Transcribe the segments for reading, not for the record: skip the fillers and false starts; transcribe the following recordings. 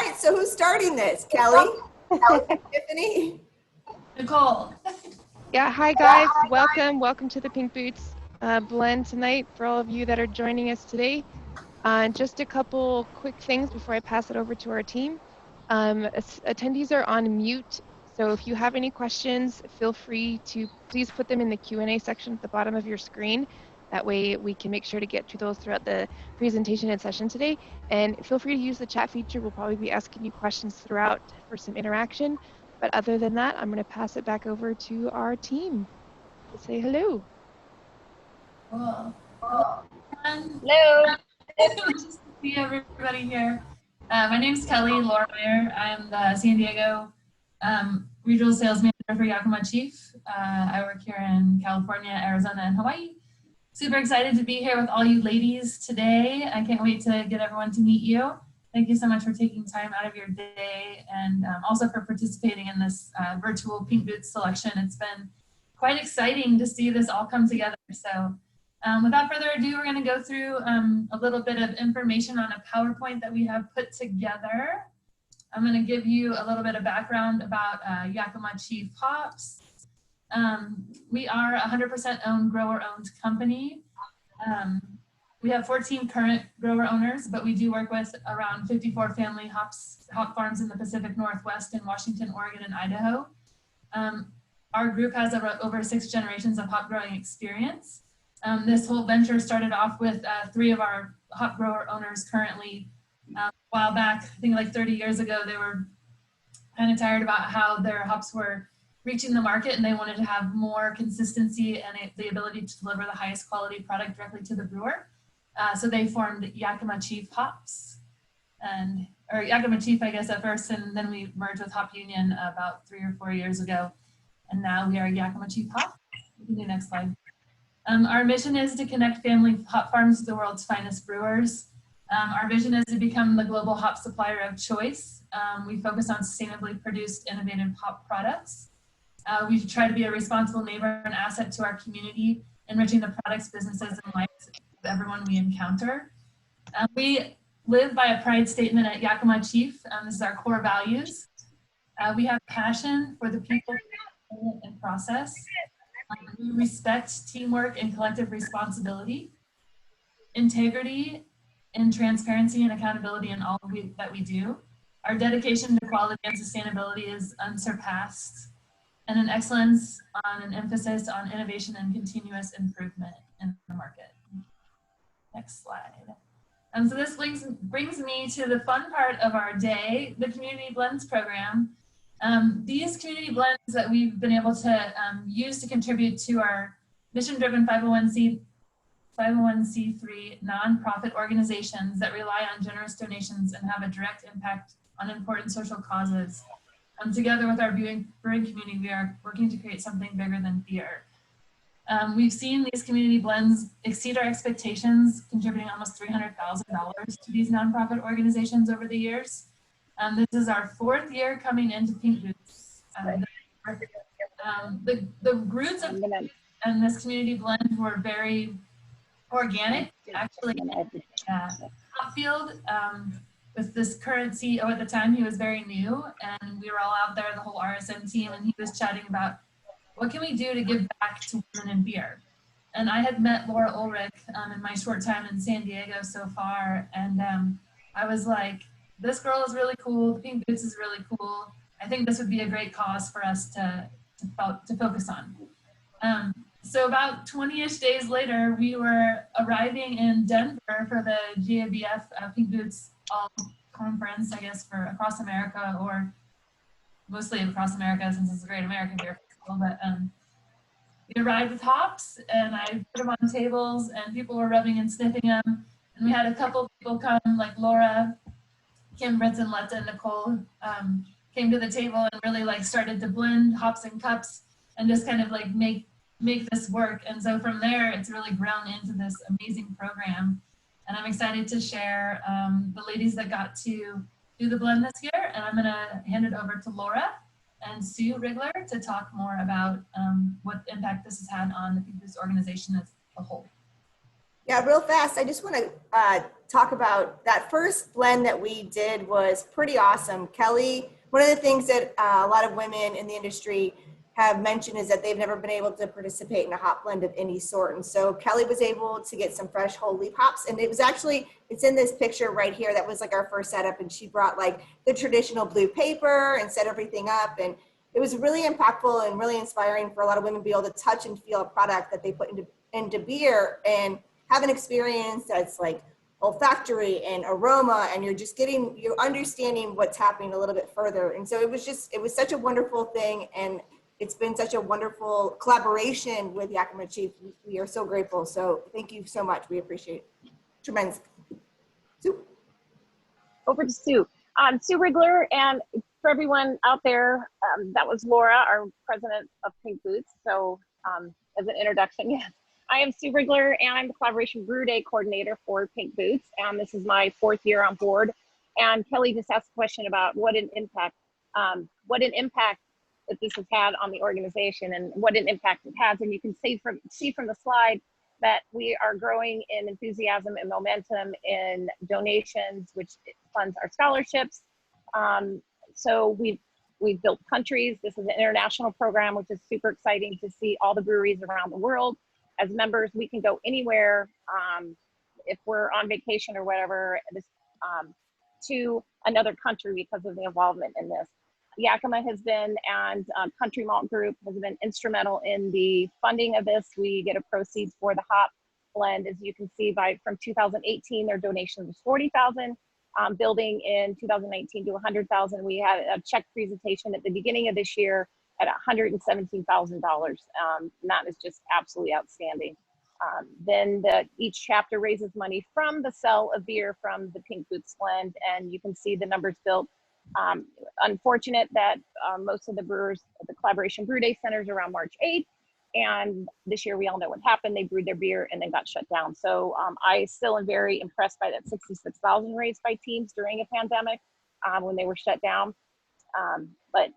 right, so who's starting this? Kelly? Tiffany? Nicole. Yeah, hi guys, welcome to the Pink Boots blend tonight for all of you that are joining us today. Just a couple quick things before I pass it over to our team. Attendees are on mute, so if you have any questions, feel free to please put them in the Q&A section at the bottom of your screen. That way we can make sure to get to those throughout the presentation and session today. And feel free to use the chat feature. We'll probably be asking you questions throughout for some interaction. But other than that, I'm going to pass it back over to our team to say hello. Cool. Hello. Hello. Nice to see everybody here. My name is Kelly Lorimer. I'm the San Diego regional sales manager for Yakima Chief. I work here in California, Arizona, and Hawaii. Super excited to be here with all you ladies today. I can't wait to get everyone to meet you. Thank you so much for taking time out of your day and also for participating in this virtual Pink Boots selection. It's been quite exciting to see this all come together. So without further ado, we're going to go through a little bit of information on a PowerPoint that we have put together. I'm going to give you a little bit of background about Yakima Chief Hops. We are a 100% owned, grower-owned company. We have 14 current grower owners, but we do work with around 54 family hop farms in the Pacific Northwest in Washington, Oregon, and Idaho. Our group has over 6 generations of hop growing experience. This whole venture started off with 3 of our hop grower owners currently. A while back, I think like 30 years ago, they were kind of tired about how their hops were reaching the market, and they wanted to have more consistency and the ability to deliver the highest quality product directly to the brewer. So they formed Yakima Chief Hops, or Yakima Chief, I guess, at first, and then we merged with Hop Union about 3 or 4 years ago, and now we are Yakima Chief Hops. Next slide. Our mission is to connect family hop farms with the world's finest brewers. Our vision is to become the global hop supplier of choice. We focus on sustainably produced, innovative hop products. We try to be a responsible neighbor and asset to our community, enriching the products, businesses, and lives of everyone we encounter. We live by a pride statement at Yakima Chief. This is our core values. We have passion for the people and process. We respect teamwork and collective responsibility, integrity, and transparency and accountability in all that we do. Our dedication to quality and sustainability is unsurpassed, and an excellence on an emphasis on innovation and continuous improvement in the market. Next slide. So this brings me to the fun part of our day, the Community Blends program. These community blends that we've been able to use to contribute to our mission-driven 501c3 nonprofit organizations that rely on generous donations and have a direct impact on important social causes. Together with our brewing community, we are working to create something bigger than beer. We've seen these community blends exceed our expectations, contributing almost $300,000 to these nonprofit organizations over the years. This is our 4th year coming into Pink Boots. The roots of and this community blend were very organic. Actually, Hopfield, with this current CEO at the time, he was very new, and we were all out there, the whole RSM team, and he was chatting about what can we do to give back to women in beer. And I had met Laura Ulrich in my short time in San Diego so far, and I was like, this girl is really cool, the Pink Boots is really cool. I think this would be a great cause for us to focus on. So about 20-ish days later, we were arriving in Denver for the GABF Pink Boots All Conference, I guess, for across America, or mostly across America since it's a great American beer festival. But we arrived with hops, and I put them on tables, and people were rubbing and sniffing them. And we had a couple people come, like Laura, Kim, Brinson, Letta, and Nicole, came to the table and really like started to blend hops and cups and just kind of like make this work. And so from there, it's really grown into this amazing program. And I'm excited to share the ladies that got to do the blend this year. And I'm gonna hand it over to Laura and Sue Rigler to talk more about what impact this has had on the Pink Boots organization as a whole. Yeah, real fast. I just want to talk about that first blend that we did was pretty awesome. Kelly, one of the things that a lot of women in the industry have mentioned is that they've never been able to participate in a hop blend of any sort. And so Kelly was able to get some fresh whole leaf hops. And it was actually, it's in this picture right here. That was like our first setup. And she brought like the traditional blue paper and set everything up. And it was really impactful and really inspiring for a lot of women to be able to touch and feel a product that they put into beer and have an experience that's like olfactory and aroma, and you're understanding what's happening a little bit further. And so it was such a wonderful thing. And it's been such a wonderful collaboration with Yakima Chief. We are so grateful. So thank you so much. We appreciate it. Tremendous. Sue. Over to Sue. Sue Rigler, and for everyone out there, that was Laura, our president of Pink Boots. So as an introduction, yes. I am Sue Rigler, and I'm the Collaboration Brew Day coordinator for Pink Boots, and this is my 4th year on board. And Kelly just asked a question about what an impact that this has had on the organization and what an impact it has. And you can see from the slide that we are growing in enthusiasm and momentum in donations, which funds our scholarships. So we've built countries. This is an international program, which is super exciting to see all the breweries around the world. As members, we can go anywhere if we're on vacation or whatever, to another country because of the involvement in this. Yakima has been, and Country Malt Group has been instrumental in the funding of this. We get a proceeds for the hop blend. As you can see, from 2018, their donation was $40,000. Building in 2019 to 100,000. We had a check presentation at the beginning of this year at $117,000. And that is just absolutely outstanding. Then each chapter raises money from the sale of beer from the Pink Boots blend, and you can see the numbers built. Unfortunate that most of the brewers at the Collaboration Brew Day centers around March 8th, and this year we all know what happened. They brewed their beer and then got shut down. So I still am very impressed by that 66,000 raised by teams during a pandemic when they were shut down. But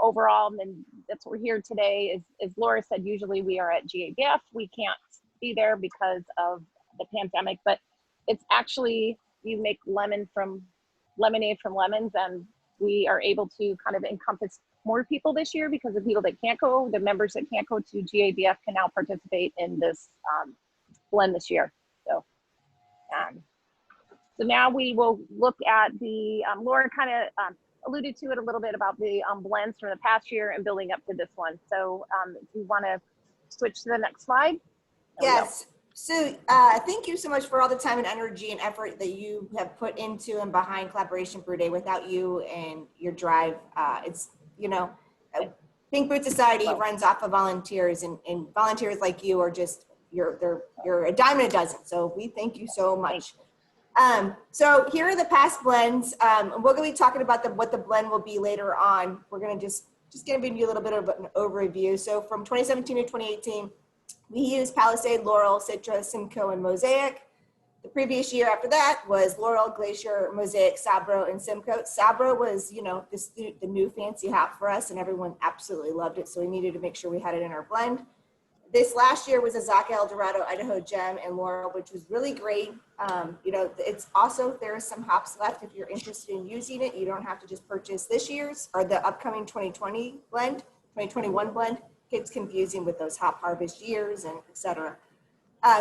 overall, and that's what we're here today, as Laura said, usually we are at GABF. We can't be there because of the pandemic, but it's actually, you make lemonade from lemons, and we are able to kind of encompass more people this year because the people that can't go, the members that can't go to GABF can now participate in this blend this year. So now we will look at the, Laura kind of alluded to it a little bit about the blends from the past year and building up to this one. So if you want to switch to the next slide. Yes. So thank you so much for all the time and energy and effort that you have put into and behind Collaboration Brew Day. Without you and your drive, it's, Pink Boot Society runs off of volunteers, and volunteers like you are just, you're a dime a dozen. So we thank you so much. So here are the past blends. We're going to be talking about what the blend will be later on. We're going to just going to give you a little bit of an overview. So from 2017 to 2018, we used Palisade, Laurel, Citra, Simcoe, and Mosaic. The previous year after that was Laurel, Glacier, Mosaic, Sabro, and Simcoe. Sabro was, the new fancy hop for us, and everyone absolutely loved it. So we needed to make sure we had it in our blend. This last year was Azaka, El Dorado, Idaho Gem, and Laurel, which was really great. It's also, there are some hops left if you're interested in using it. You don't have to just purchase this year's or the upcoming 2020 blend, 2021 blend. Gets confusing with those hop harvest years and et cetera.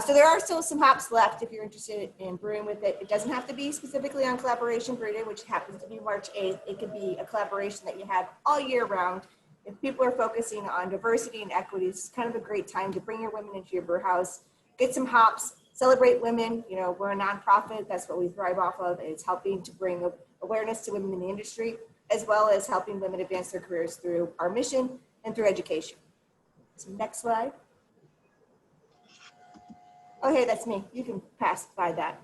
So there are still some hops left if you're interested in brewing with it. It doesn't have to be specifically on Collaboration Brew Day, which happens to be March 8th. It could be a collaboration that you have all year round. If people are focusing on diversity and equity, it's kind of a great time to bring your women into your brew house, get some hops, celebrate women. We're a nonprofit. That's what we thrive off of. It's helping to bring awareness to women in the industry, as well as helping women advance their careers through our mission and through education. So next slide. Oh, hey, that's me. You can pass by that.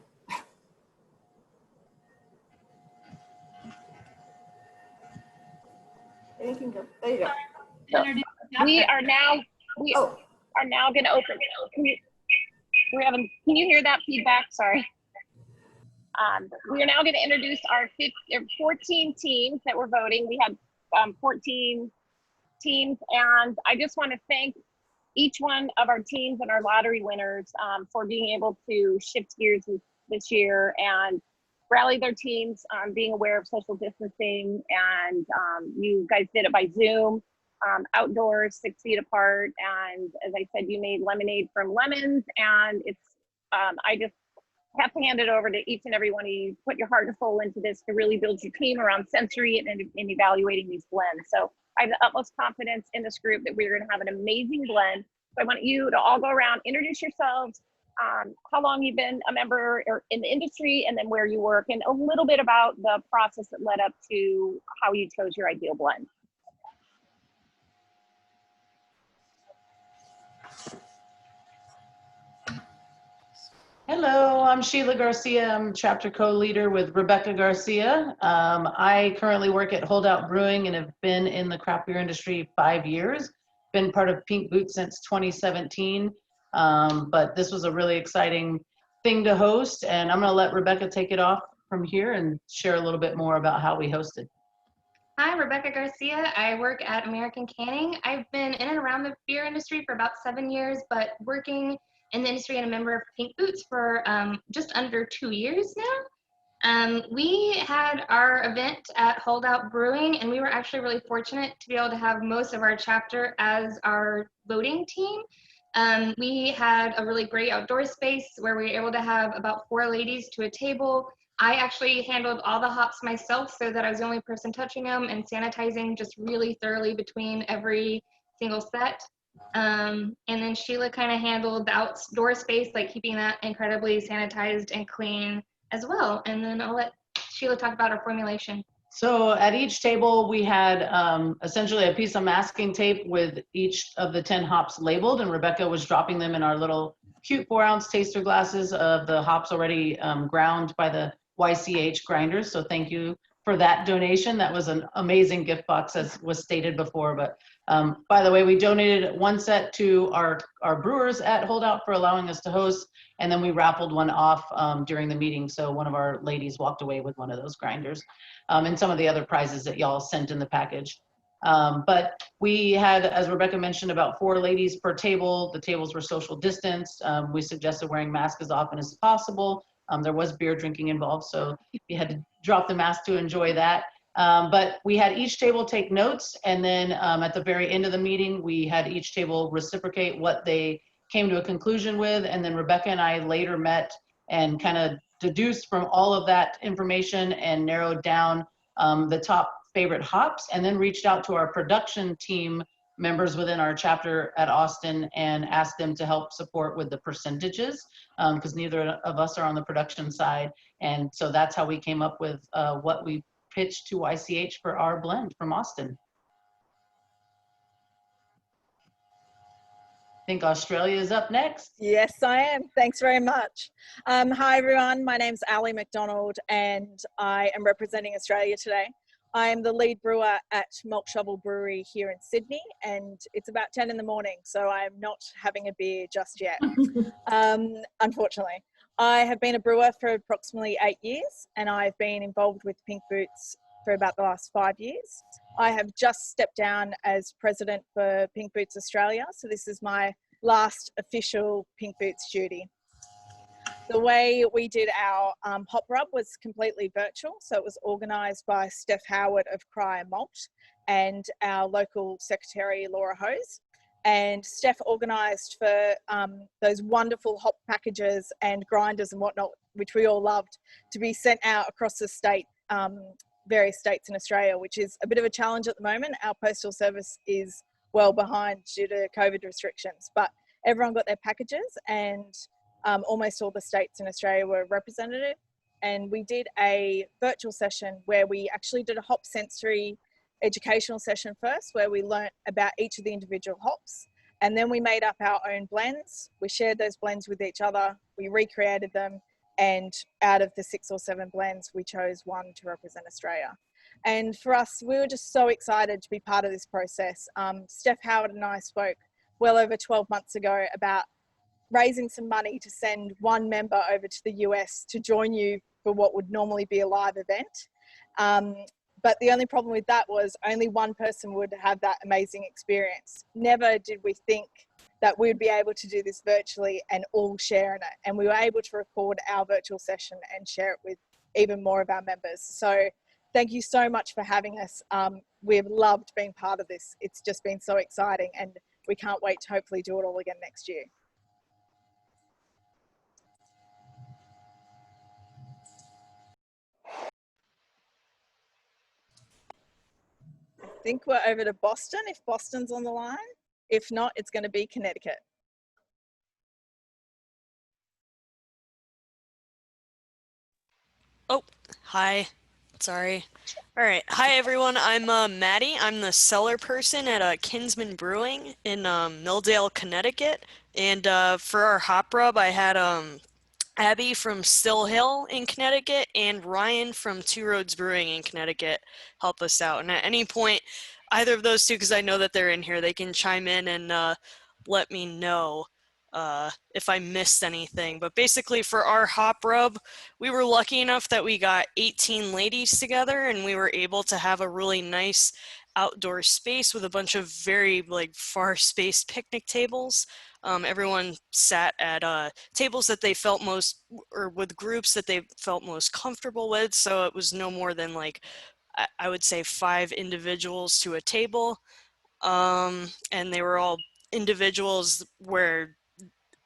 You can go. There you go. So we are now going to open. Can you hear that feedback? Sorry. We are now going to introduce our 14 teams that were voting. We had 14 teams, and I just want to thank each one of our teams and our lottery winners for being able to shift gears this year and rally their teams on being aware of social distancing. And you guys did it by Zoom, outdoors, 6 feet apart. And as I said, you made lemonade from lemons. And it's, I just have to hand it over to each and every one of you. Put your heart and soul into this to really build your team around sensory and evaluating these blends. So I have the utmost confidence in this group that we're going to have an amazing blend. So I want you to all go around, introduce yourselves, how long you've been a member or in the industry, and then where you work, and a little bit about the process that led up to how you chose your ideal blend. Hello, I'm Sheila Garcia. I'm chapter co-leader with Rebecca Garcia. I currently work at Holdout Brewing and have been in the craft beer industry 5 years. Been part of Pink Boots since 2017, but this was a really exciting thing to host, and I'm gonna let Rebecca take it off from here and share a little bit more about how we hosted. Hi, Rebecca Garcia. I work at American Canning. I've been in and around the beer industry for about 7 years, but working in the industry and a member of Pink Boots for just under 2 years now. We had our event at Holdout Brewing, and we were actually really fortunate to be able to have most of our chapter as our voting team. We had a really great outdoor space where we were able to have about 4 ladies to a table. I actually handled all the hops myself so that I was the only person touching them and sanitizing just really thoroughly between every single set. And then Sheila kind of handled the outdoor space, like keeping that incredibly sanitized and clean as well. And then I'll let Sheila talk about our formulation. So at each table, we had essentially a piece of masking tape with each of the 10 hops labeled, and Rebecca was dropping them in our little cute 4-ounce taster glasses of the hops already ground by the YCH grinders. So thank you for that donation. That was an amazing gift box, as was stated before. But by the way, we donated 1 set to our brewers at Holdout for allowing us to host, and then we raffled one off during the meeting. So one of our ladies walked away with one of those grinders and some of the other prizes that y'all sent in the package. But we had, as Rebecca mentioned, about 4 ladies per table. The tables were social distanced. We suggested wearing masks as often as possible. There was beer drinking involved, so you had to drop the mask to enjoy that. But we had each table take notes, and then at the very end of the meeting, we had each table reciprocate what they came to a conclusion with, and then Rebecca and I later met and kind of deduced from all of that information and narrowed down the top favorite hops, and then reached out to our production team members within our chapter at Austin and asked them to help support with the percentages, because neither of us are on the production side. And so that's how we came up with what we pitched to YCH for our blend from Austin. I think Australia is up next. Yes, I am. Thanks very much. Hi, everyone. My name's Ali McDonald, and I am representing Australia today. I am the lead brewer at Malt Shovel Brewery here in Sydney, and it's about 10 in the morning, so I'm not having a beer just yet, unfortunately. I have been a brewer for approximately 8 years, and I've been involved with Pink Boots for about the last 5 years. I have just stepped down as president for Pink Boots Australia, so this is my last official Pink Boots duty. The way we did our hop rub was completely virtual, so it was organised by Steph Howard of Cryer Malt and our local secretary Laura Hose. And Steph organised for those wonderful hop packages and grinders and whatnot, which we all loved, to be sent out across the state, various states in Australia, which is a bit of a challenge at the moment. Our postal service is well behind due to COVID restrictions, but everyone got their packages, and almost all the states in Australia were represented. And we did a virtual session where we actually did a hop sensory educational session first, where we learnt about each of the individual hops, and then we made up our own blends. We shared those blends with each other, we recreated them, and out of the 6 or 7 blends, we chose one to represent Australia. And for us, we were just so excited to be part of this process. Steph Howard and I spoke well over 12 months ago about raising some money to send one member over to the US to join you for what would normally be a live event. But the only problem with that was only one person would have that amazing experience. Never did we think that we'd be able to do this virtually and all share in it. And we were able to record our virtual session and share it with even more of our members. So thank you so much for having us. We've loved being part of this. It's just been so exciting, and we can't wait to hopefully do it all again next year. I think we're over to Boston, if Boston's on the line. If not, it's going to be Connecticut. Oh, hi. Sorry. All right. Hi, everyone. I'm Maddie. I'm the cellar person at Kinsman Brewing in Milldale, Connecticut. And for our hop rub, I had Abby from Still Hill in Connecticut and Ryan from Two Roads Brewing in Connecticut help us out. And at any point, either of those two, because I know that they're in here, they can chime in and let me know if I missed anything. But basically for our hop rub, we were lucky enough that we got 18 ladies together and we were able to have a really nice outdoor space with a bunch of very far spaced picnic tables. Everyone sat at tables that they felt most, or with groups that they felt most comfortable with. So it was no more than I would say 5 individuals to a table. And they were all individuals where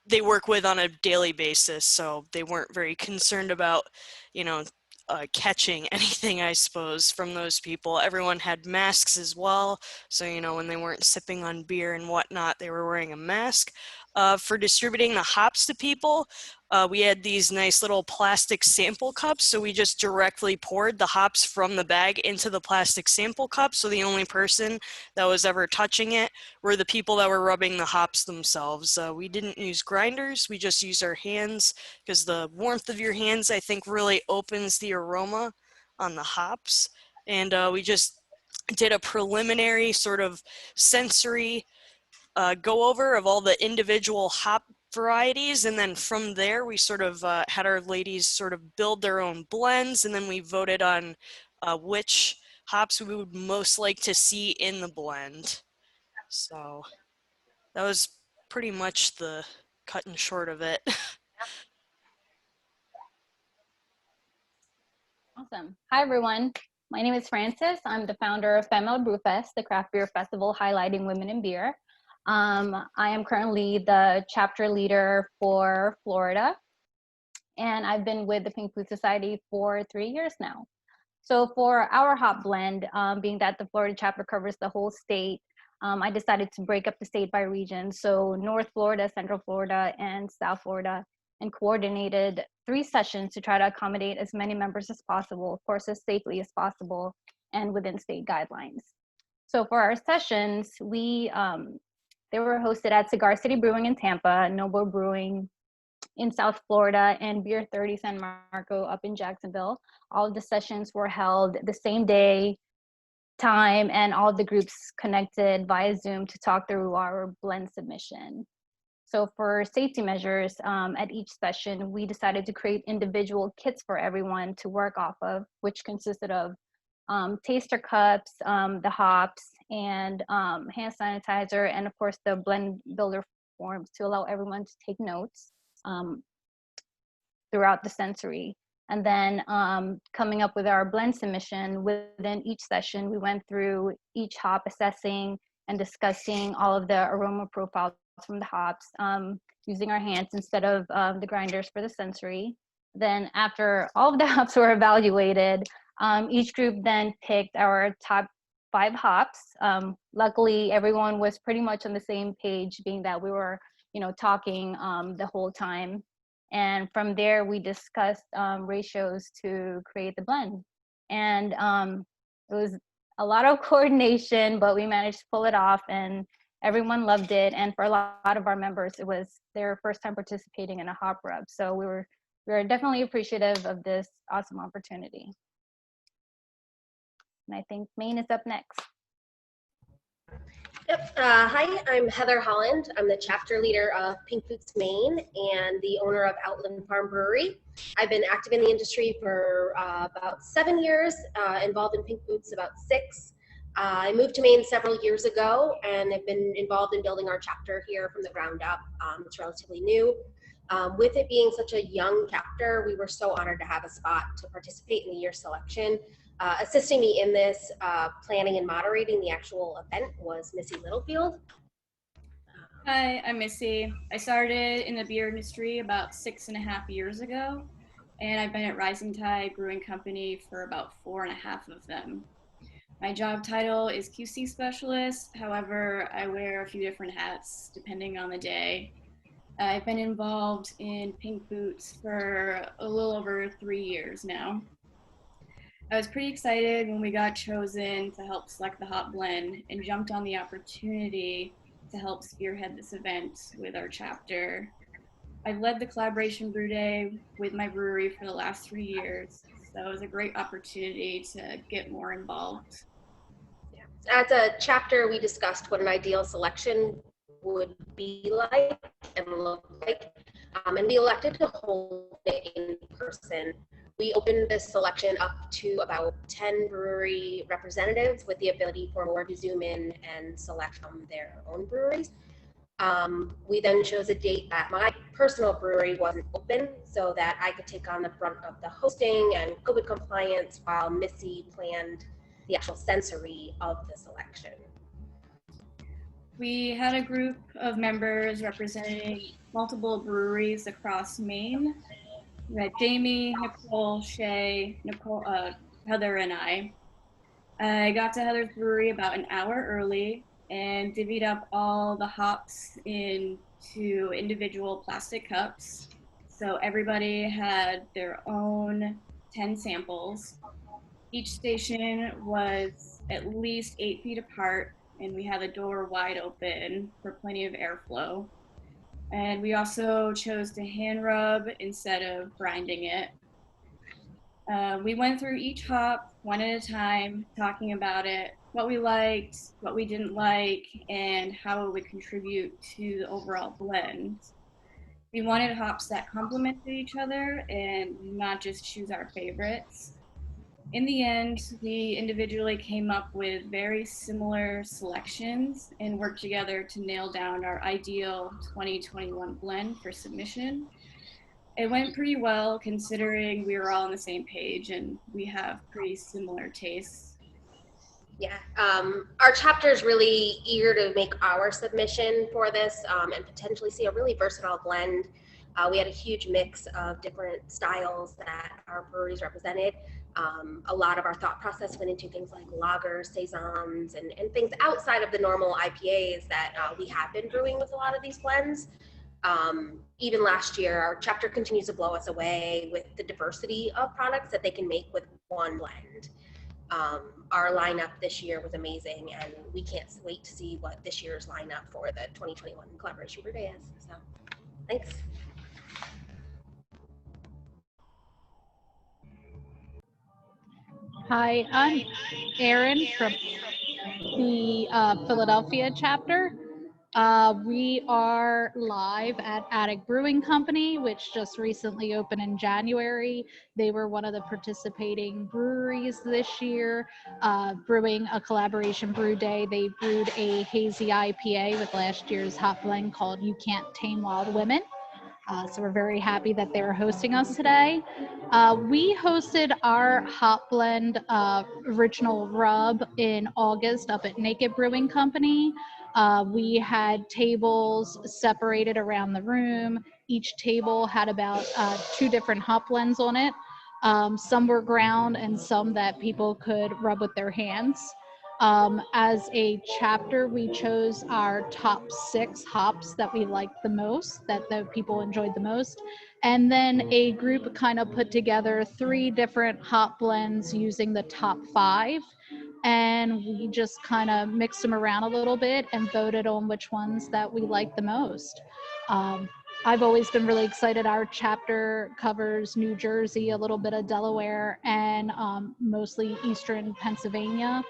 they work with on a daily basis, so they weren't very concerned about, catching anything, I suppose, from those people. Everyone had masks as well, so, when they weren't sipping on beer and whatnot, they were wearing a mask. For distributing the hops to people, we had these nice little plastic sample cups, so we just directly poured the hops from the bag into the plastic sample cup, so the only person that was ever touching it were the people that were rubbing the hops themselves. We didn't use grinders, we just used our hands, because the warmth of your hands, I think, really opens the aroma on the hops. And we just did a preliminary sort of sensory go over of all the individual hop varieties, and then from there we sort of had our ladies sort of build their own blends, and then we voted on which hops we would most like to see in the blend. So that was pretty much the cut and short of it. Awesome. Hi, everyone. My name is Frances. I'm the founder of Female Brewfest, the craft beer festival highlighting women in beer. I am currently the chapter leader for Florida, and I've been with the Pink Food Society for 3 years now. So for our hop blend, being that the Florida chapter covers the whole state, I decided to break up the state by region. So North Florida, Central Florida, and South Florida, and coordinated 3 sessions to try to accommodate as many members as possible, of course, as safely as possible, and within state guidelines. So for our sessions, they were hosted at Cigar City Brewing in Tampa, Noble Brewing in South Florida, and Beer 30 San Marco up in Jacksonville. All of the sessions were held the same day, time, and all of the groups connected via Zoom to talk through our blend submission. So for safety measures, at each session, we decided to create individual kits for everyone to work off of, which consisted of taster cups, the hops, and hand sanitizer, and of course the blend builder forms to allow everyone to take notes throughout the sensory. And then coming up with our blend submission, within each session, we went through each hop, assessing and discussing all of the aroma profiles from the hops, using our hands instead of the grinders for the sensory. Then after all of the hops were evaluated, each group then picked our top 5 hops. Luckily, everyone was pretty much on the same page, being that we were, talking the whole time. And from there, we discussed ratios to create the blend. And it was a lot of coordination, but we managed to pull it off, and everyone loved it. And for a lot of our members, it was their first time participating in a hop rub. So we were definitely appreciative of this awesome opportunity. And I think Maine is up next. Yep. Hi, I'm Heather Holland. I'm the chapter leader of Pink Boots Maine and the owner of Outland Farm Brewery. I've been active in the industry for about 7 years, involved in Pink Boots about 6. I moved to Maine several years ago and have been involved in building our chapter here from the ground up. It's relatively new. With it being such a young chapter, we were so honored to have a spot to participate in the year selection. Assisting me in this, planning and moderating the actual event was Missy Littlefield. Hi, I'm Missy. I started in the beer industry about 6.5 years ago, and I've been at Rising Tide Brewing Company for about 4.5 of them. My job title is QC specialist. However, I wear a few different hats depending on the day. I've been involved in Pink Boots for a little over 3 years now. I was pretty excited when we got chosen to help select the hop blend and jumped on the opportunity to help spearhead this event with our chapter. I've led the collaboration brew day with my brewery for the last 3 years, so it was a great opportunity to get more involved. As a chapter, we discussed what an ideal selection would be like and look like, and we elected to hold it in person. We opened this selection up to about 10 brewery representatives with the ability for more to zoom in and select from their own breweries. We then chose a date that my personal brewery wasn't open so that I could take on the brunt of the hosting and COVID compliance while Missy planned the actual sensory of the selection. We had a group of members representing multiple breweries across Maine. We had Jamie, Nicole, Shay, Heather, and I. I got to Heather's brewery about an hour early and divvied up all the hops into individual plastic cups. So everybody had their own 10 samples. Each station was at least 8 feet apart, and we had the door wide open for plenty of airflow. And we also chose to hand rub instead of grinding it. We went through each hop one at a time, talking about it, what we liked, what we didn't like, and how it would contribute to the overall blend. We wanted hops that complemented each other and not just choose our favorites. In the end, we individually came up with very similar selections and worked together to nail down our ideal 2021 blend for submission. It went pretty well considering we were all on the same page and we have pretty similar tastes. Yeah, our chapter is really eager to make our submission for this and potentially see a really versatile blend. We had a huge mix of different styles that our breweries represented. A lot of our thought process went into things like lagers, saisons, and things outside of the normal IPAs that we have been brewing with a lot of these blends. Even last year, our chapter continues to blow us away with the diversity of products that they can make with one blend. Our lineup this year was amazing, and we can't wait to see what this year's lineup for the 2021 Collaboration Brew Day is. So, thanks. Hi, I'm Erin from the Philadelphia chapter. We are live at Attic Brewing Company, which just recently opened in January. They were one of the participating breweries this year, brewing a collaboration brew day. They brewed a hazy IPA with last year's hop blend called You Can't Tame Wild Women. So we're very happy that they are hosting us today. We hosted our hop blend original rub in August up at Naked Brewing Company. We had tables separated around the room. Each table had about 2 different hop blends on it. Some were ground and some that people could rub with their hands. As a chapter, we chose our top 6 hops that we liked the most, that the people enjoyed the most. And then a group kind of put together 3 different hop blends using the top 5. And we just kind of mixed them around a little bit and voted on which ones that we liked the most. I've always been really excited. Our chapter covers New Jersey, a little bit of Delaware, and mostly Eastern Pennsylvania.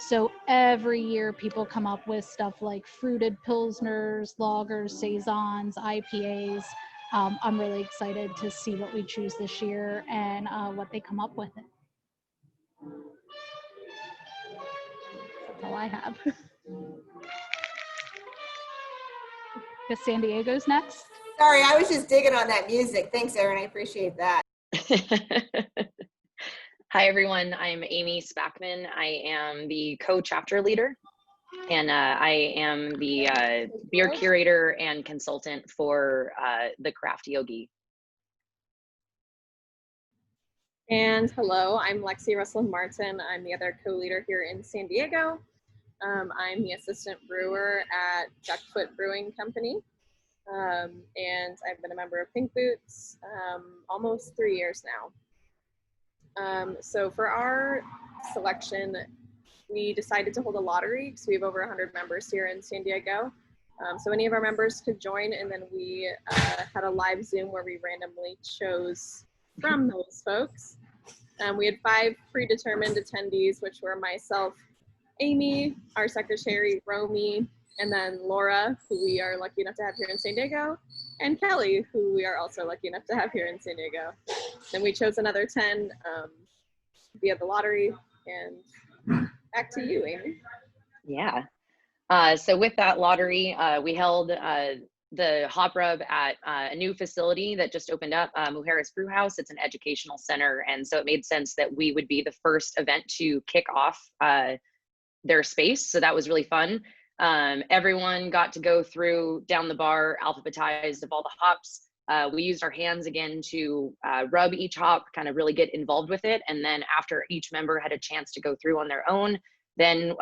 So every year people come up with stuff like fruited pilsners, lagers, saisons, IPAs. I'm really excited to see what we choose this year and what they come up with. That's all I have. Guess San Diego's next. Sorry, I was just digging on that music. Thanks, Erin. I appreciate that. Hi, everyone. I'm Amy Spackman. I am the co-chapter leader, and I am the beer curator and consultant for the Craft Yogi. And hello, I'm Lexi Russell Martin. I'm the other co-leader here in San Diego. I'm the assistant brewer at Duckfoot Brewing Company. And I've been a member of Pink Boots almost 3 years now. So for our selection, we decided to hold a lottery because we have over 100 members here in San Diego. So any of our members could join, and then we had a live Zoom where we randomly chose from those folks. We had 5 predetermined attendees, which were myself, Amy, our secretary, Romy, and then Laura, who we are lucky enough to have here in San Diego, and Kelly, who we are also lucky enough to have here in San Diego. Then we chose another 10 via the lottery, and back to you, Amy. Yeah. So with that lottery, we held the hop rub at a new facility that just opened up, Mujeres Brew House. It's an educational center, and so it made sense that we would be the first event to kick off their space. So that was really fun. Everyone got to go through down the bar, alphabetized of all the hops. We used our hands again to rub each hop, kind of really get involved with it. And then after each member had a chance to go through on their own, then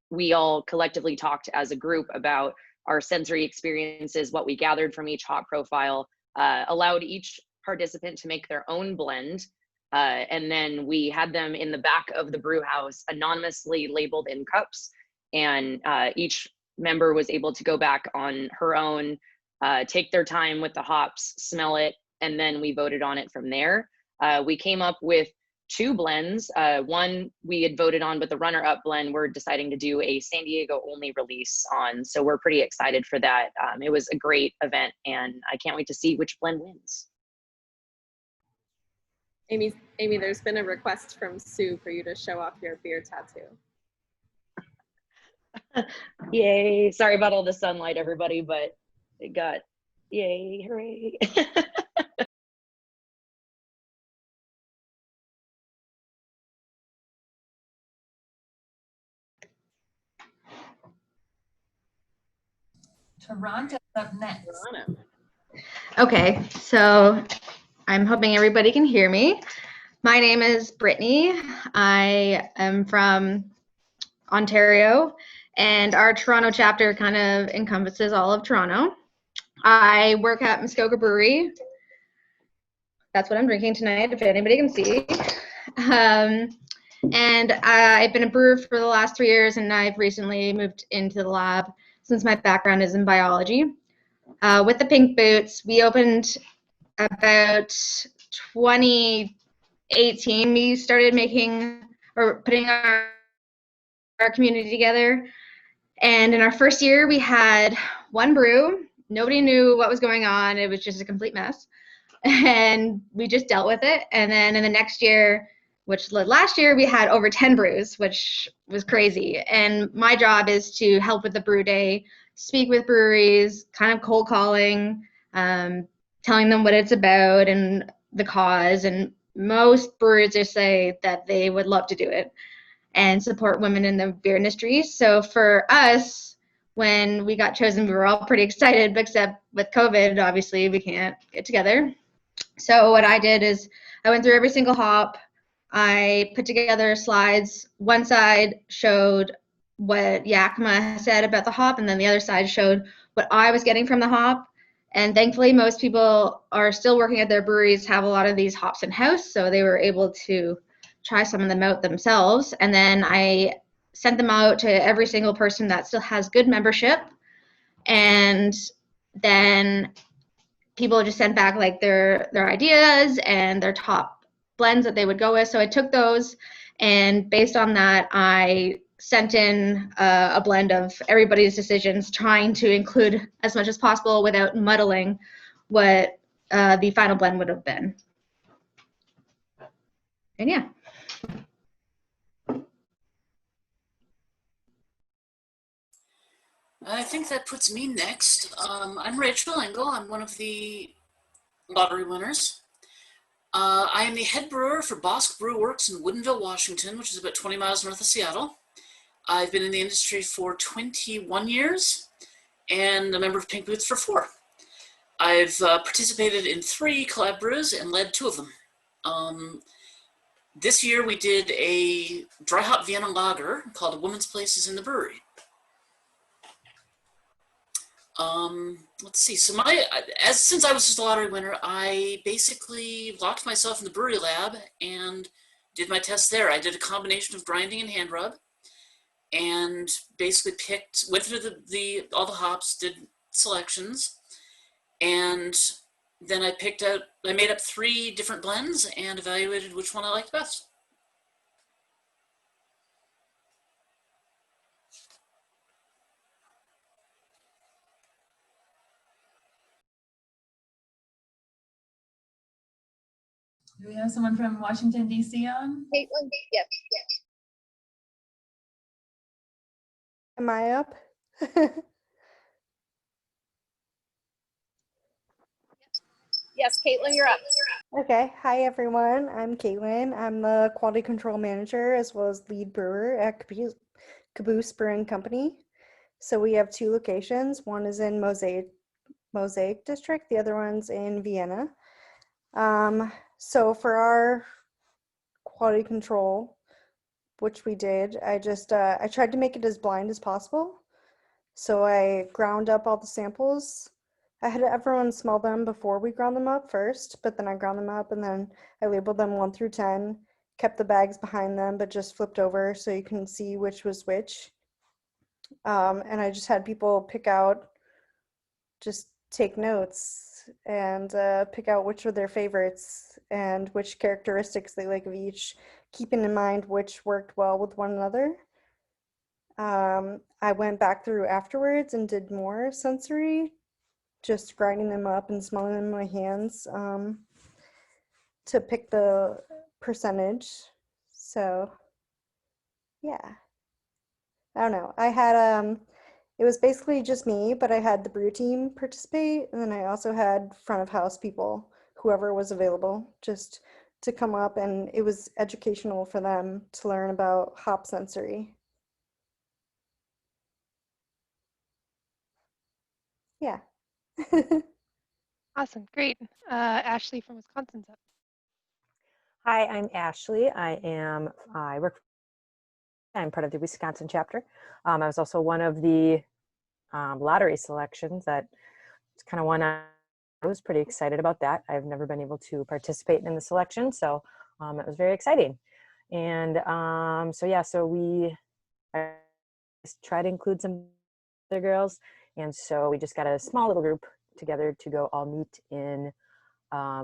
we all collectively talked as a group about our sensory experiences, what we gathered from each hop profile, allowed each participant to make their own blend. And then we had them in the back of the brew house, anonymously labeled in cups. And each member was able to go back on her own, take their time with the hops, smell it, and then we voted on it from there. We came up with 2 blends. One we had voted on, but the runner-up blend we're deciding to do a San Diego only release on. So we're pretty excited for that. It was a great event, and I can't wait to see which blend wins. Amy, there's been a request from Sue for you to show off your beer tattoo. Yay. Sorry about all the sunlight, everybody, but it got, yay, hooray. Toronto's up next. Toronto. Okay, so I'm hoping everybody can hear me. My name is Brittany. I am from Ontario, and our Toronto chapter kind of encompasses all of Toronto. I work at Muskoka Brewery. That's what I'm drinking tonight, if anybody can see. And I've been a brewer for the last 3 years, and I've recently moved into the lab since my background is in biology. With the Pink Boots, we opened about 2018. We started making or putting our community together. And in our first year, we had 1 brew. Nobody knew what was going on. It was just a complete mess. And we just dealt with it. And then in the next year, which last year, we had over 10 brews, which was crazy. And my job is to help with the brew day, speak with breweries, kind of cold calling, telling them what it's about and the cause. And most brewers just say that they would love to do it and support women in the beer industry. So for us, when we got chosen, we were all pretty excited, except with COVID, obviously we can't get together. So what I did is I went through every single hop. I put together slides. One side showed what Yakima said about the hop, and then the other side showed what I was getting from the hop. And thankfully, most people are still working at their breweries, have a lot of these hops in-house, so they were able to try some of them out themselves. And then I sent them out to every single person that still has good membership. And then people just sent back like their ideas and their top blends that they would go with. So I took those, and based on that, I sent in a blend of everybody's decisions, trying to include as much as possible without muddling what the final blend would have been. And yeah. I think that puts me next. I'm Rachel Engel. I'm one of the lottery winners. I am the head brewer for Bosque Brew Works in Woodinville, Washington, which is about 20 miles north of Seattle. I've been in the industry for 21 years and a member of Pink Boots for 4. I've participated in 3 collab brews and led 2 of them. This year we did a dry hop Vienna lager called A Woman's Place is in the Brewery. Let's see. So since I was just a lottery winner, I basically locked myself in the brewery lab and did my tests there. I did a combination of grinding and hand rub, and basically went through all the hops, did selections, and then I made up 3 different blends and evaluated which one I liked best. Do we have someone from Washington, D.C. on? Caitlin, yes. Am I up? Yes, Caitlin, you're up. Okay. Hi, everyone. I'm Caitlin. I'm the quality control manager as well as lead brewer at Caboose Brewing Company. So we have 2 locations. One is in Mosaic District. The other one's in Vienna. So for our quality control, which we did, I tried to make it as blind as possible. So I ground up all the samples. I had everyone smell them before we ground them up first, but then I ground them up and then I labeled them 1 through 10, kept the bags behind them, but just flipped over so you can see which was which. And I just had people just take notes and pick out which were their favorites and which characteristics they like of each, keeping in mind which worked well with one another. I went back through afterwards and did more sensory, just grinding them up and smelling them in my hands to pick the percentage. So yeah, I don't know. I had it was basically just me, but I had the brew team participate, and then I also had front of house people, whoever was available, just to come up, and it was educational for them to learn about hop sensory. Yeah. Awesome, great. Ashley from Wisconsin's up. Hi, I'm Ashley. I'm part of the Wisconsin chapter. I was also one of the lottery selections that kind of won. I was pretty excited about that. I've never been able to participate in the selection, so it was very exciting. And so we try to include some other girls, and so we just got a small little group together to go all meet in.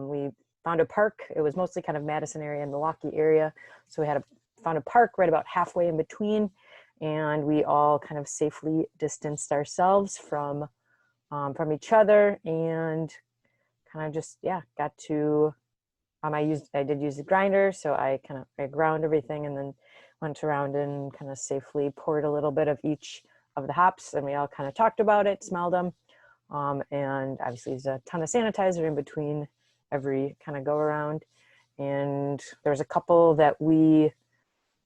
We found a park. It was mostly kind of Madison area and Milwaukee area, so we found a park right about halfway in between, and we all kind of safely distanced ourselves from each other, and kind of just got to. I did use the grinder, so I ground everything and then went around and kind of safely poured a little bit of each of the hops, and we all kind of talked about it, smelled them, and obviously there's a ton of sanitizer in between every kind of go around. And there's a couple that we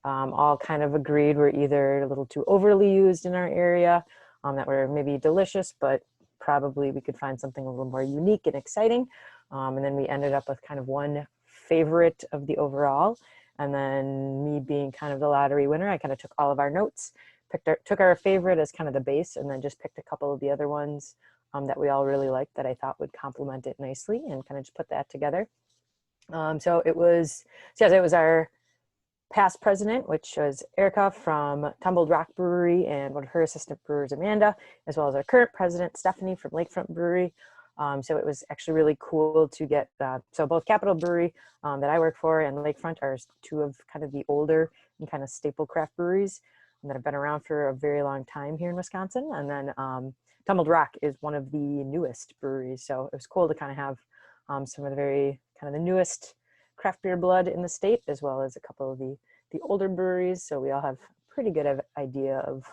all kind of agreed were either a little too overly used in our area, that were maybe delicious, but probably we could find something a little more unique and exciting. And then we ended up with kind of one favorite of the overall. And then me being kind of the lottery winner, I kind of took all of our notes, took our favorite as kind of the base, and then just picked a couple of the other ones that we all really liked that I thought would complement it nicely, and kind of just put that together. So it was our past president, which was Erica from Tumbled Rock Brewery, and one of her assistant brewers, Amanda, as well as our current president, Stephanie from Lakefront Brewery. So it was actually really cool to get, so both Capital Brewery that I work for and Lakefront are 2 of kind of the older and kind of staple craft breweries that have been around for a very long time here in Wisconsin. And then Tumbled Rock is one of the newest breweries. So it was cool to kind of have some of the very kind of the newest craft beer blood in the state, as well as a couple of the older breweries. So we all have a pretty good idea of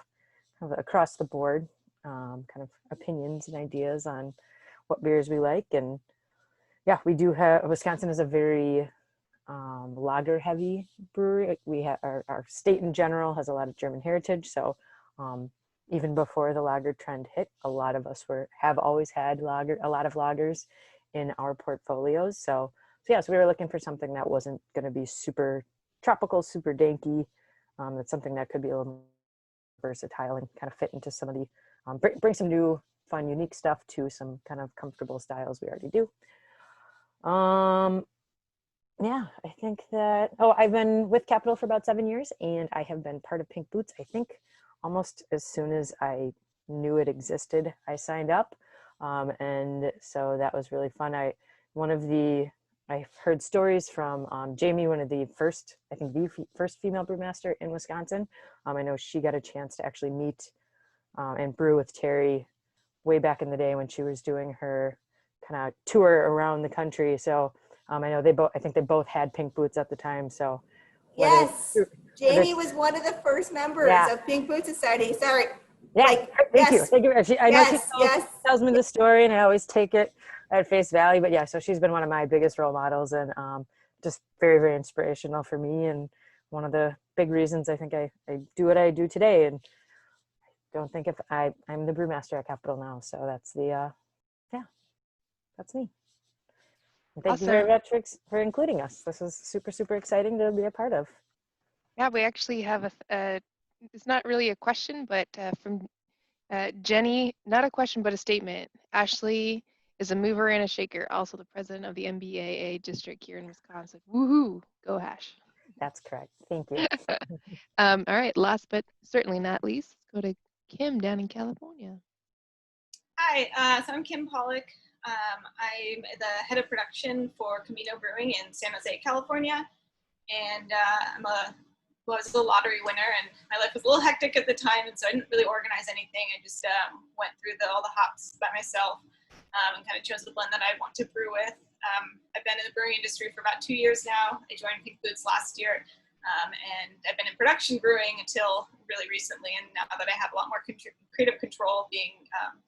kind of across the board. kind of opinions and ideas on what beers we like. And yeah, we do have, Wisconsin is a very lager heavy brewery. We have our state in general has a lot of German heritage. So even before the lager trend hit, a lot of us have always had a lot of lagers in our portfolios. So yeah, so we were looking for something that wasn't going to be super tropical, super danky. It's something that could be a little versatile and kind of fit into some of the, bring some new, fun, unique stuff to some kind of comfortable styles we already do. Yeah, I think that, I've been with Capital for about 7 years, and I have been part of Pink Boots, I think almost as soon as I knew it existed, I signed up. And so that was really fun. I've heard stories from Jamie, one of the first, I think the first female brewmaster in Wisconsin. I know she got a chance to actually meet and brew with Terry way back in the day when she was doing her kind of tour around the country. So I know I think they both had Pink Boots at the time. So yes, Jamie was one of the first members of Pink Boot Society. Sorry. Yeah, thank you. I know she tells me the story, and I always take it at face value. But yeah, so she's been one of my biggest role models, and just very, very inspirational for me, and one of the big reasons I think I do what I do today. And I don't think I'm the brewmaster at Capital now. So that's that's me. And thank you very much for including us. This is super, super exciting to be a part of. Yeah, we actually have it's not really a question, but from Jenny, not a question, but a statement. Ashley is a mover and a shaker, also the president of the MBAA district here in Wisconsin. Woohoo, go Ash. That's correct. Thank you. All right, last but certainly not least, let's go to Kim down in California. Hi, so I'm Kim Pollock. I'm the head of production for Camino Brewing in San Jose, California. And was a lottery winner, and my life was a little hectic at the time, and so I didn't really organize anything. I just went through all the hops by myself and kind of chose the blend that I want to brew with. I've been in the brewing industry for about 2 years now. I joined Pink Boots last year, and I've been in production brewing until really recently, and now that I have a lot more creative control being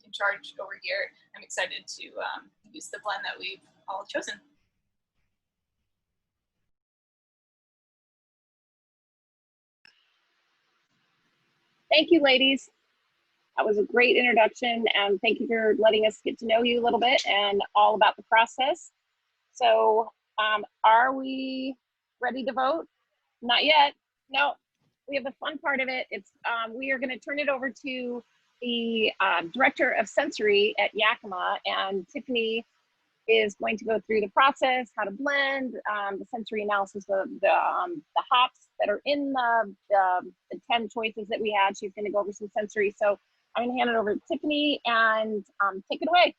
in charge over here, I'm excited to use the blend that we've all chosen. Thank you, ladies. That was a great introduction, and thank you for letting us get to know you a little bit and all about the process. So are we ready to vote? Not yet. No, we have the fun part of it. It's we are going to turn it over to the director of sensory at Yakima, and Tiffany is going to go through the process, how to blend, the sensory analysis of the hops that are in the 10 choices that we had. She's going to go over some sensory. So I'm going to hand it over to Tiffany and take it away.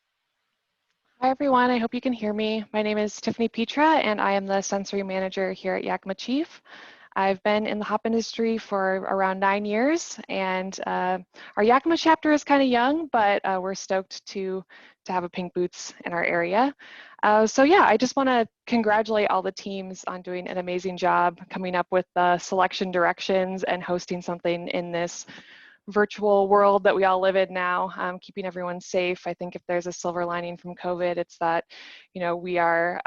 Hi, everyone. I hope you can hear me. My name is Tiffany Petra, and I am the sensory manager here at Yakima Chief. I've been in the hop industry for around 9 years, and our Yakima chapter is kind of young, but we're stoked to have a Pink Boots in our area. So yeah, I just want to congratulate all the teams on doing an amazing job coming up with the selection directions and hosting something in this virtual world that we all live in now, keeping everyone safe. I think if there's a silver lining from COVID, it's that, we are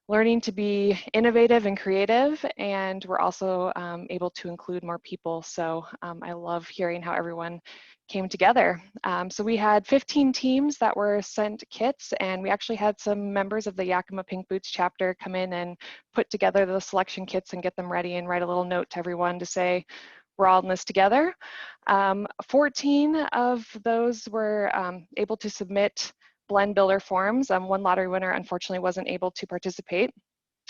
learning to be innovative and creative, and we're also able to include more people. So I love hearing how everyone came together. So we had 15 teams that were sent kits, and we actually had some members of the Yakima Pink Boots chapter come in and put together the selection kits and get them ready and write a little note to everyone to say, we're all in this together. 14 of those were able to submit blend builder forms. One lottery winner unfortunately wasn't able to participate,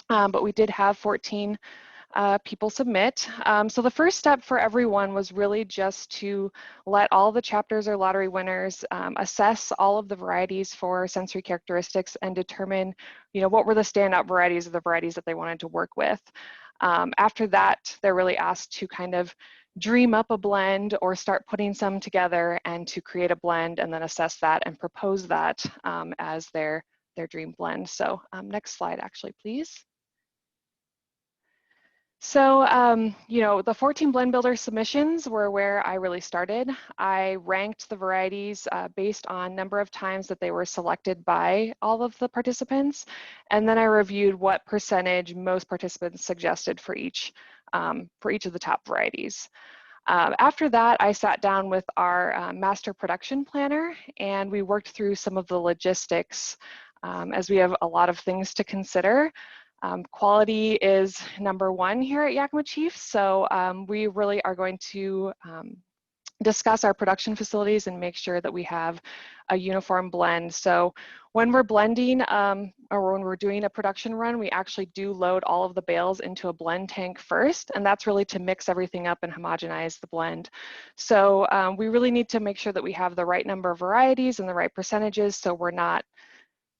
but we did have 14 people submit. So the first step for everyone was really just to let all the chapters or lottery winners assess all of the varieties for sensory characteristics and determine, what were the standout varieties of the varieties that they wanted to work with. After that, they're really asked to kind of dream up a blend or start putting some together and to create a blend and then assess that and propose that as their dream blend. So next slide, actually, please. So, you know, the 14 blend builder submissions were where I really started. I ranked the varieties based on number of times that they were selected by all of the participants. And then I reviewed what percentage most participants suggested for each of the top varieties. After that, I sat down with our master production planner and we worked through some of the logistics as we have a lot of things to consider. Quality is number one here at Yakima Chief, so we really are going to discuss our production facilities and make sure that we have a uniform blend. So when we're blending or when we're doing a production run, we actually do load all of the bales into a blend tank first, and that's really to mix everything up and homogenize the blend. So we really need to make sure that we have the right number of varieties and the right percentages so we're not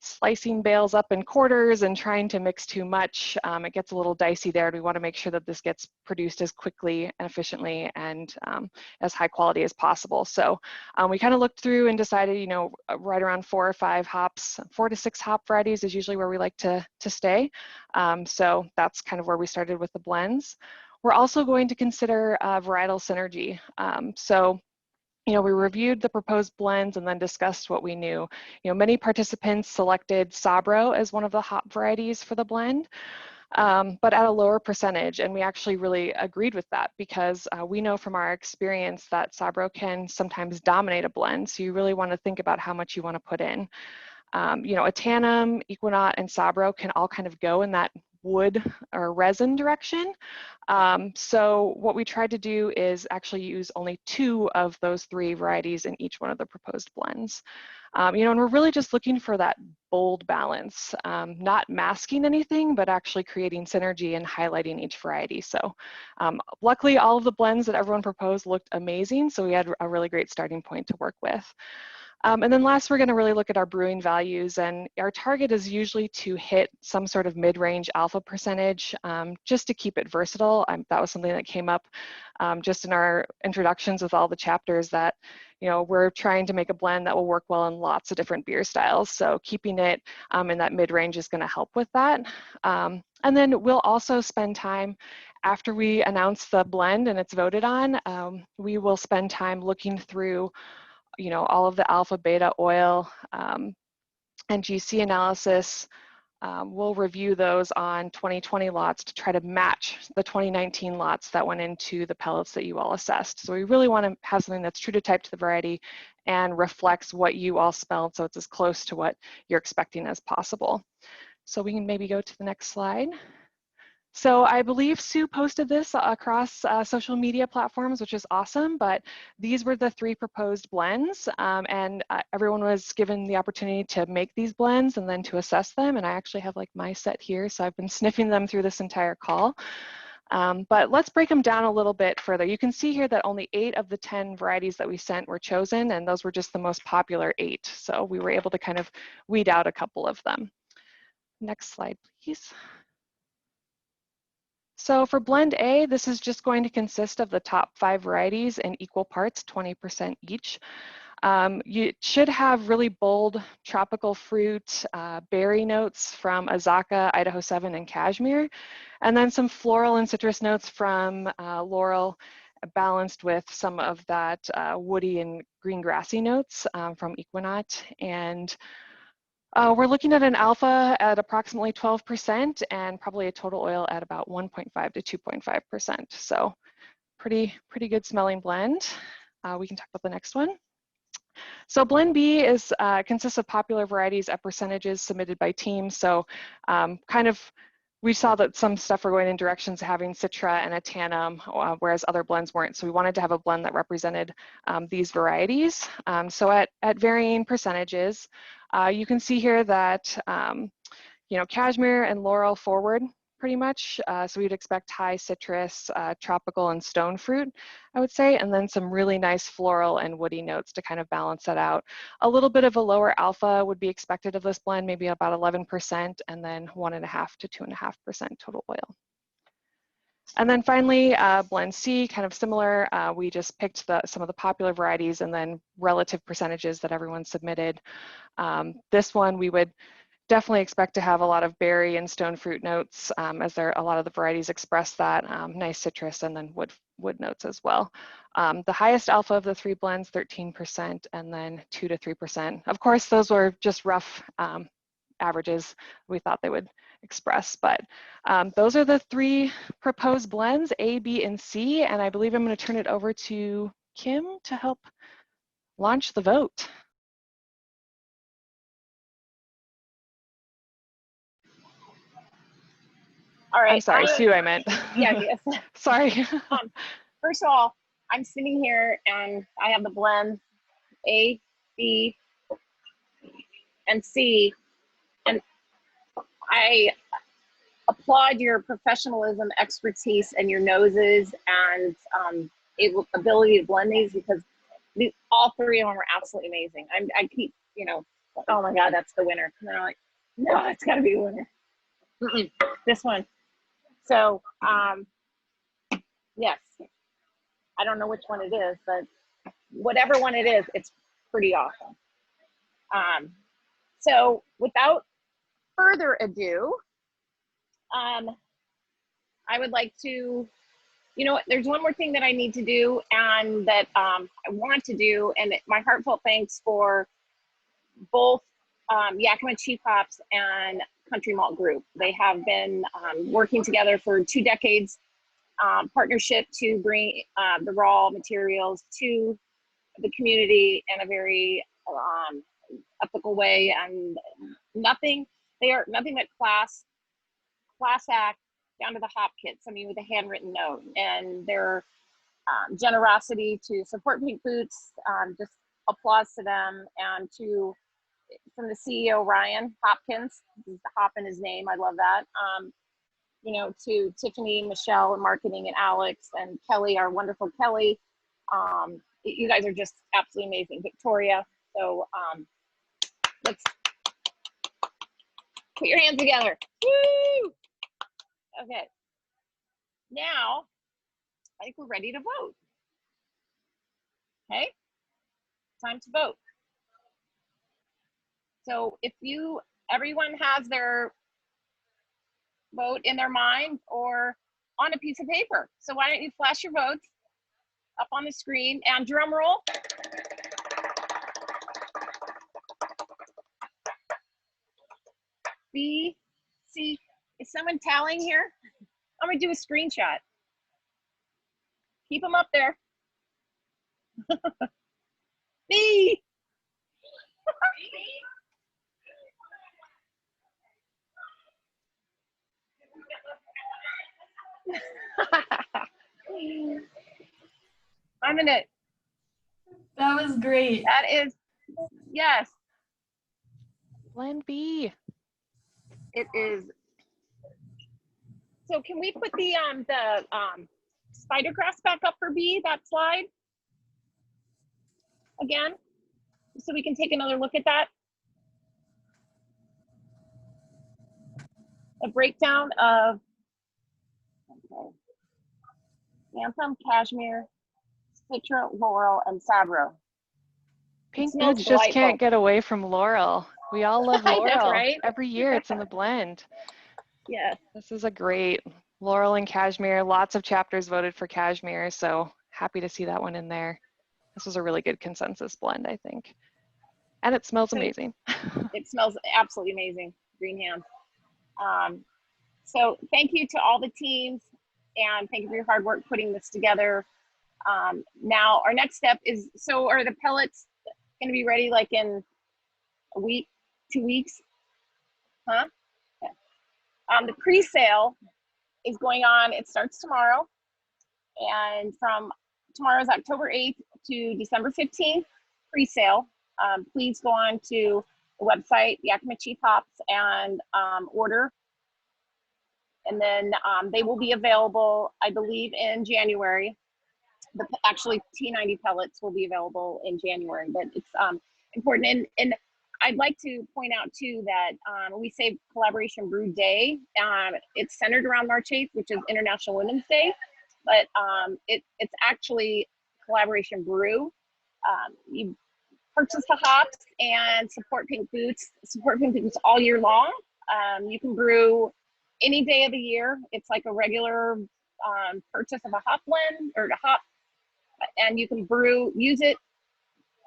slicing bales up in quarters and trying to mix too much. It gets a little dicey there. We want to make sure that this gets produced as quickly and efficiently and as high quality as possible. So we kind of looked through and decided, you know, right around 4 or 5 hops, 4 to 6 hop varieties is usually where we like to stay. So that's kind of where we started with the blends. We're also going to consider varietal synergy. You know, we reviewed the proposed blends and then discussed what we knew. You know, many participants selected Sabro as one of the hop varieties for the blend, but at a lower percentage. And we actually really agreed with that because we know from our experience that Sabro can sometimes dominate a blend. So you really want to think about how much you want to put in. You know, Atanum, Equinaut, and Sabro can all kind of go in that wood or resin direction. So what we tried to do is actually use only 2 of those 3 varieties in each one of the proposed blends. You know, and we're really just looking for that bold balance, not masking anything, but actually creating synergy and highlighting each variety. So luckily, all of the blends that everyone proposed looked amazing, so we had a really great starting point to work with. And then last, we're going to really look at our brewing values, and our target is usually to hit some sort of mid-range alpha percentage just to keep it versatile. That was something that came up just in our introductions with all the chapters that, you know, we're trying to make a blend that will work well in lots of different beer styles. So keeping it in that mid-range is going to help with that. And then we'll also spend time after we announce the blend and it's voted on, we will spend time looking through, you know, all of the alpha, beta, oil, and GC analysis. We'll review those on 2020 lots to try to match the 2019 lots that went into the pellets that you all assessed. So we really want to have something that's true to type to the variety and reflects what you all smelled, so it's as close to what you're expecting as possible. So we can maybe go to the next slide. So I believe Sue posted this across social media platforms, which is awesome, but these were the 3 proposed blends, and everyone was given the opportunity to make these blends and then to assess them, and I actually have like my set here, so I've been sniffing them through this entire call. But let's break them down a little bit further. You can see here that only 8 of the 10 varieties that we sent were chosen, and those were just the most popular 8, so we were able to kind of weed out a couple of them. Next slide, please. So for blend A, this is just going to consist of the top 5 varieties in equal parts, 20% each. You should have really bold tropical fruit, berry notes from Azaka, Idaho 7, and Cashmere, and then some floral and citrus notes from Laurel, balanced with some of that woody and green grassy notes from Equinaut. And we're looking at an alpha at approximately 12% and probably a total oil at about 1.5 to 2.5%. So pretty good smelling blend. We can talk about the next one. So blend B is consists of popular varieties at percentages submitted by teams. So kind of we saw that some stuff were going in directions having Citra and Atanum, whereas other blends weren't. So we wanted to have a blend that represented these varieties. So at varying percentages, you can see here that you know, Cashmere and Laurel forward pretty much. So we'd expect high citrus, tropical, and stone fruit, I would say, and then some really nice floral and woody notes to kind of balance that out. A little bit of a lower alpha would be expected of this blend, maybe about 11%, and then 1.5 to 2.5% total oil. And then finally, blend C, kind of similar. We just picked some of the popular varieties and then relative percentages that everyone submitted. This one we would definitely expect to have a lot of berry and stone fruit notes, as a lot of the varieties express that, nice citrus, and then wood notes as well. The highest alpha of the 3 blends, 13%, and then 2 to 3%. Of course, those were just rough averages we thought they would express, but those are the 3 proposed blends, A, B, and C, and I believe I'm going to turn it over to Kim to help launch the vote. All right. I'm sorry, Sue, I meant. Yeah, yes. Sorry. First of all, I'm sitting here and I have the blend A, B, and C, and I applaud your professionalism, expertise, and your noses and ability to blend these, because all 3 of them are absolutely amazing. I keep, oh my God, that's the winner. And then I'm like, no, it's got to be a winner. This one. So, yes, I don't know which one it is, but whatever one it is, it's pretty awesome. So without further ado, I would like to, there's one more thing that I need to do, and that I want to do, and my heartfelt thanks for both Yakima Chief Hops and Country Malt Group. They have been working together for 2 decades, partnership to bring the raw materials to the community in a very ethical way, and they are nothing but class act, down to the hop kits. I mean, with a handwritten note, and their generosity to support Pink Boots, just applause to them, and from the CEO, Ryan Hopkins, the hop in his name, I love that. To Tiffany, Michelle in marketing, and Alex, and Kelly, our wonderful Kelly. You guys are just absolutely amazing. Victoria. So let's put your hands together. Woo! Okay. Now, I think we're ready to vote. Okay, time to vote. So if everyone has their vote in their mind or on a piece of paper. So why don't you flash your votes up on the screen, and drum roll. B, C, is someone tallying here? I'm gonna do a screenshot. Keep them up there. B. I'm gonna. That was great. That is, yes. Blend B. It is. So can we put the spider crafts back up for B, that slide? Again, so we can take another look at that. A breakdown of Anthem, Cashmere, Citra, Laurel, and Sabro. Pink Boots just can't get away from Laurel. We all love I know, Laurel. right? Every year it's in the blend. Yeah. This is a great Laurel and Cashmere. Lots of chapters voted for Cashmere, so happy to see that one in there. This was a really good consensus blend, I think. And it smells amazing. It smells absolutely amazing, green hands. So thank you to all the teams, and thank you for your hard work putting this together. Now our next step is, so are the pellets gonna be ready like in a week, 2 weeks? Huh? Yeah. The pre-sale is going on, it starts tomorrow, and from tomorrow's October 8th to December 15th, pre-sale. Please go on to the website, Yakima Chief Hops, and order. And then they will be available, I believe, in January. Actually, T90 pellets will be available in January, but it's important. And I'd like to point out too that we say Collaboration Brew Day. It's centered around March 8th, which is International Women's Day, but it's actually Collaboration Brew. purchase the hops and support Pink Boots. Support Pink Boots all year long. You can brew any day of the year. It's like a regular purchase of a hop blend or a hop, and you can use it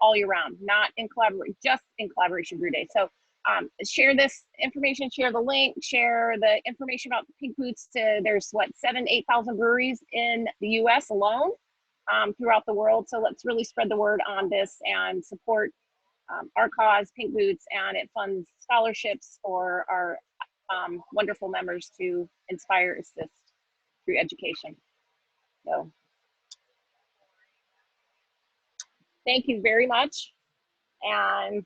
all year round, not in collaboration, just in Collaboration Brew Day. So share this information, share the link, share the information about Pink Boots to, there's what, 8,000 breweries in the US alone, throughout the world. So let's really spread the word on this and support our cause, Pink Boots, and it funds scholarships for our wonderful members to inspire, assist through education. So thank you very much. And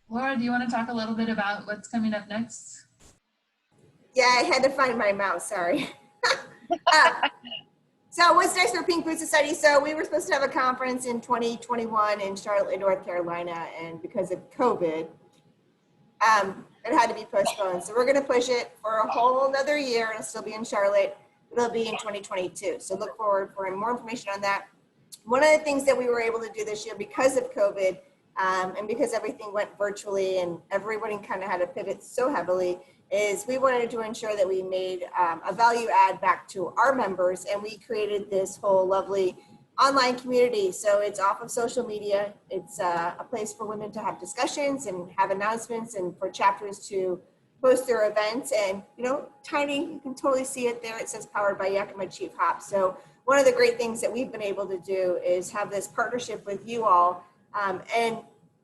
Laura, do you want to talk a little bit about what's coming up next? Yeah, I had to find my mouse, sorry. So what's next for Pink Boot Society? So we were supposed to have a conference in 2021 in Charlotte, North Carolina, and because of COVID, it had to be postponed. So we're gonna push it for a whole another year. It'll still be in Charlotte. It'll be in 2022. So look forward for more information on that. One of the things that we were able to do this year because of COVID, and because everything went virtually and everybody kind of had to pivot so heavily, is we wanted to ensure that we made a value add back to our members, and we created this whole lovely online community. So it's off of social media. It's a place for women to have discussions and have announcements, and for chapters to post their events. And, you know, tiny, you can totally see it there. It says powered by Yakima Chief Hops. So one of the great things that we've been able to do is have this partnership with you all. And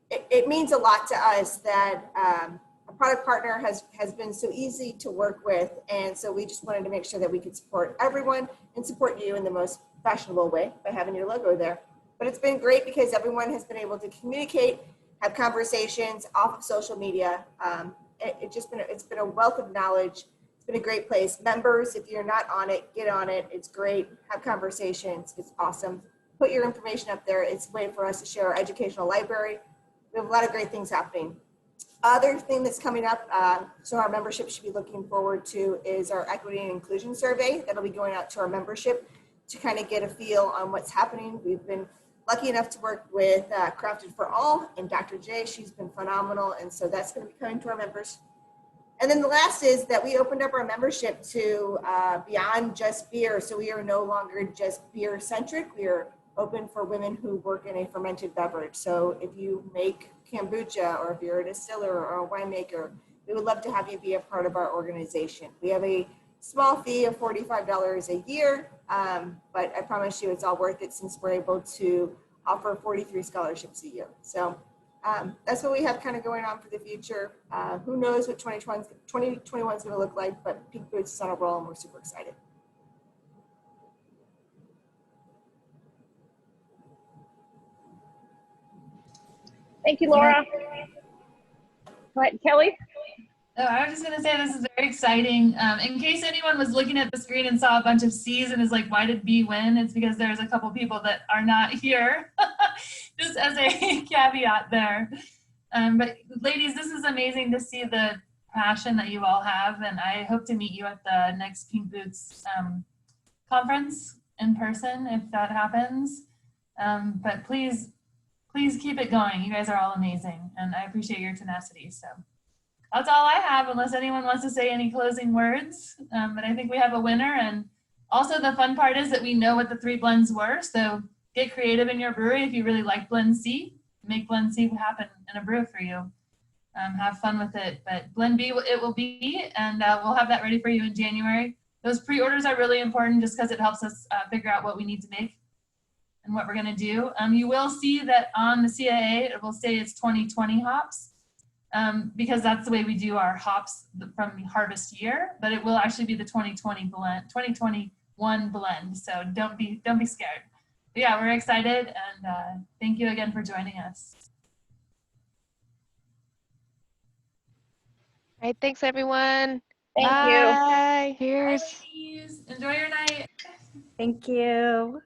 it means a lot to us that a product partner has been so easy to work with. And so we just wanted to make sure that we could support everyone and support you in the most fashionable way by having your logo there. But it's been great because everyone has been able to communicate, have conversations off of social media. It's been a wealth of knowledge. It's been a great place. Members, if you're not on it, get on it. It's great. Have conversations. It's awesome. Put your information up there. It's a way for us to share our educational library. We have a lot of great things happening. Other thing that's coming up, so our membership should be looking forward to, is our equity and inclusion survey. That'll be going out to our membership to kind of get a feel on what's happening. We've been lucky enough to work with Crafted for All and Dr. J. She's been phenomenal. And so that's going to be coming to our members. And then the last is that we opened up our membership to beyond just beer. So we are no longer just beer centric. We are open for women who work in a fermented beverage. So if you make kombucha, or if you're a distiller or a winemaker, we would love to have you be a part of our organization. We have a small fee of $45 a year, but I promise you it's all worth it since we're able to offer 43 scholarships a year. So that's what we have kind of going on for the future. Who knows what 2021 is going to look like, but Pink Boots is on a roll and we're super excited. thank you, Laura. Go ahead, Kelly. Oh, I was just going to say this is very exciting. In case anyone was looking at the screen and saw a bunch of C's and is like, why did B win? It's because there's a couple people that are not here, just as a caveat there. But ladies, this is amazing to see the passion that you all have, and I hope to meet you at the next Pink Boots conference in person if that happens. But please keep it going. You guys are all amazing, and I appreciate your tenacity. So that's all I have, unless anyone wants to say any closing words. But I think we have a winner, and also the fun part is that we know what the 3 blends were. So get creative in your brewery. If you really like Blend C, make Blend C happen in a brew for you. Have fun with it. But Blend B, it will be, and we'll have that ready for you in January. Those pre-orders are really important just because it helps us figure out what we need to make and what we're going to do. You will see that on the CIA, it will say it's 2020 hops, because that's the way we do our hops from the harvest year, but it will actually be the 2021 blend. So don't be scared. But yeah, we're excited, and thank you again for joining us. All right, thanks everyone. Thank Bye. you. Cheers. Enjoy your night. Thank you.